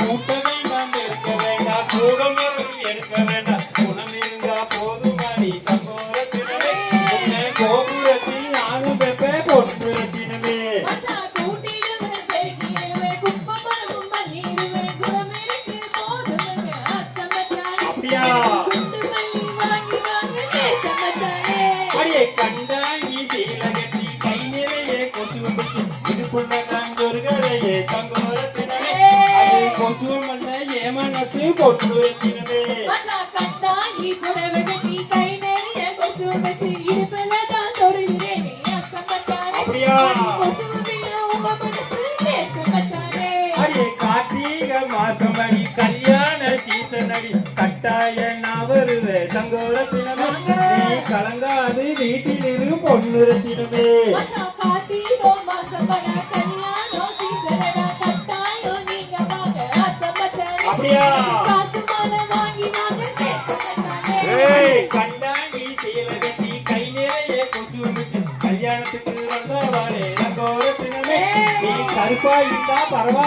கூட்ட வேண்டாம் இருக்க வேண்டாம் சோகம் எடுக்க வேண்டாம் குணம் இருந்தா போதுமாடி சங்கோரத்தினமே உன்னை கோபுரத்தில் நானும் பெப்பே பொன்னுரத்தினமே அப்படியா அடியே கண்டாங்கி சீலகட்டி கை நிறைய கொசுவம் இதுக்குள்ள காஞ்சொருகரையே தங்கோரத்தினமே அது கொசுவம் அல்ல ஏமனசு பொன்னுரத்தினமே அப்படியா அடியே கார்த்திகை மாசம் அடி கல்யாண சீசன் அடி கட்டாய நான் வருவேன் தங்கோரத்தினமே நீ கலங்காது வீட்டில் இரு பொன்னுரத்தினமே அப்படியா கண்டாங்கி சீலகட்டி கை நிறைய கொசு வந்துச்சு கல்யாணத்துக்கு வந்தவாளே தங்கோரத்தினமே நீ கருப்பா இருந்தா பரவாயில்லை